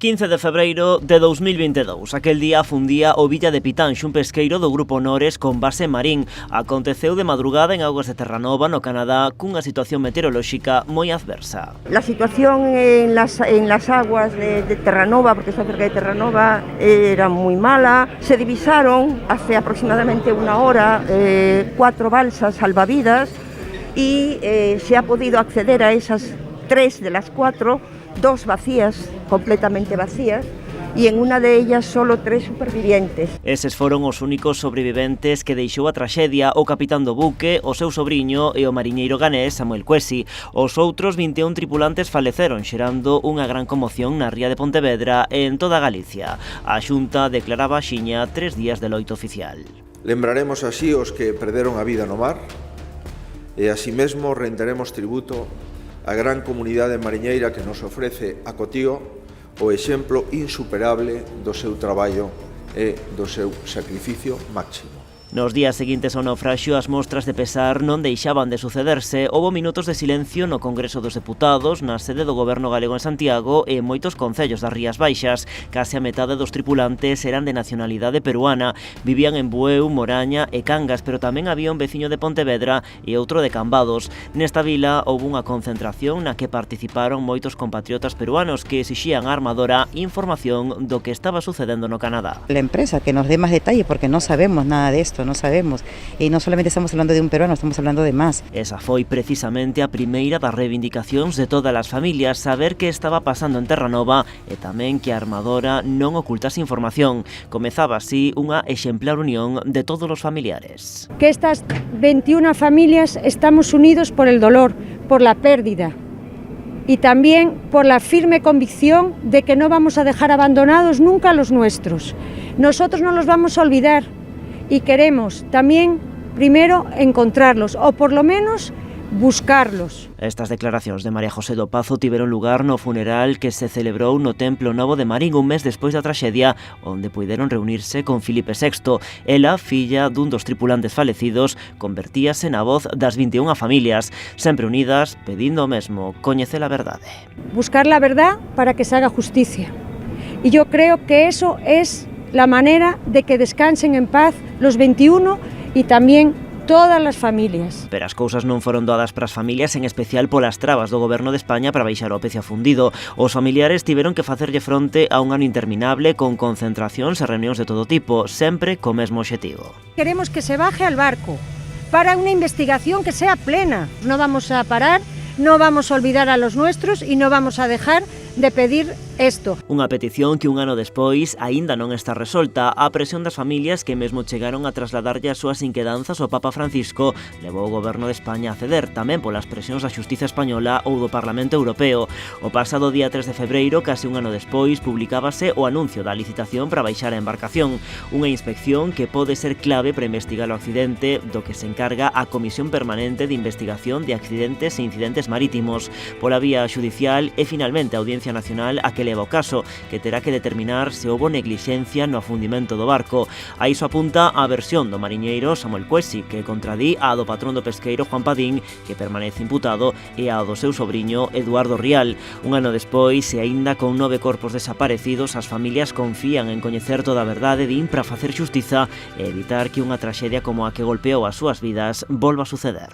15 de febreiro de 2022. Aquel día fundía o Villa de Pitanxo, un pesqueiro do Grupo Nores con base en Marín. Aconteceu de madrugada en augas de Terranova, no Canadá, cunha situación meteorolóxica moi adversa. La situación en las aguas de Terranova, porque está cerca de Terranova, era muy mala. Se divisaron hace aproximadamente una hora 4 balsas salvavidas y se ha podido acceder a esas 3 de las 4, 2 vacías, completamente vacías, e en unha de ellas solo 3 supervivientes. Eses foron os únicos sobreviventes que deixou a traxedia o capitán do buque, o seu sobriño e o mariñeiro ganés Samuel Cuesi. Os outros 21 tripulantes faleceron, xerando unha gran conmoción na ría de Pontevedra e en toda Galicia. A Xunta declaraba axiña 3 días de loito oficial. Lembraremos así os que perderon a vida no mar e así mesmo renderemos tributo a gran comunidade mariñeira que nos ofrece acotío o exemplo insuperable do seu traballo e do seu sacrificio máximo. Nos días seguintes ao naufraxio, as mostras de pesar non deixaban de sucederse. Houbo minutos de silencio no Congreso dos Deputados, na sede do Goberno galego en Santiago e en moitos concellos das Rías Baixas. Case a metade dos tripulantes eran de nacionalidade peruana. Vivían en Bueu, Moraña e Cangas, pero tamén había un veciño de Pontevedra e outro de Cambados. Nesta vila houve unha concentración na que participaron moitos compatriotas peruanos que exixían á armadora información do que estaba sucedendo no Canadá. La empresa que nos dé más detalle porque no sabemos nada de esto. No sabemos, e non solamente estamos hablando de un peruano, estamos hablando de más. Esa foi precisamente a primeira das reivindicacións de todas as familias, saber que estaba pasando en Terranova e tamén que a armadora non ocultase información. Comezaba así unha exemplar unión de todos os familiares. Que estas 21 familias estamos unidos por el dolor, por la pérdida y también por la firme convicción de que no vamos a dejar abandonados nunca a los nuestros. Nosotros no los vamos a olvidar. Y queremos también, primero, encontrarlos, o por lo menos buscarlos. Estas declaracións de María José do Pazo tiveron lugar no funeral que se celebrou no Templo Novo de Marín un mes despois da traxedia, onde puideron reunirse con Filipe VI. Ela, filla dun dos tripulantes falecidos, convertíase na voz das 21 familias, sempre unidas, pedindo o mesmo, coñecer a verdade. Buscar la verdad para que se haga justicia. Y yo creo que eso es la manera de que descansen en paz los 21 y también todas as familias. Pero as cousas non foron doadas para as familias, en especial polas trabas do Goberno de España para baixar o pecio fundido. Os familiares tiveron que facerlle fronte a un ano interminable con concentracións e reunións de todo tipo, sempre co mesmo obxectivo. Queremos que se baje al barco para una investigación que sea plena. No vamos a parar, no vamos a olvidar a los nuestros y no vamos a dejar de pedir isto. Unha petición que un ano despois aínda non está resolta. A presión das familias que mesmo chegaron a trasladarlle as súas inquedanzas ao Papa Francisco levou o Goberno de España a ceder, tamén polas presións da Xustiza Española ou do Parlamento Europeo. O pasado día 3 de febreiro, case un ano despois, publicábase o anuncio da licitación para baixar a embarcación, unha inspección que pode ser clave para investigar o accidente, do que se encarga a Comisión Permanente de Investigación de Accidentes e Incidentes Marítimos. Pola vía xudicial e finalmente a Audiencia Nacional a que leva o caso, que terá que determinar se houbo neglixencia no afundimento do barco. A iso apunta a versión do mariñeiro Samuel Cuesi, que contradí a do patrón do pesqueiro Juan Padín, que permanece imputado, e a do seu sobriño Eduardo Rial. Un ano despois, e aínda con 9 corpos desaparecidos, as familias confían en coñecer toda a verdade, din, para facer xustiza e evitar que unha traxedia como a que golpeou as súas vidas volva a suceder.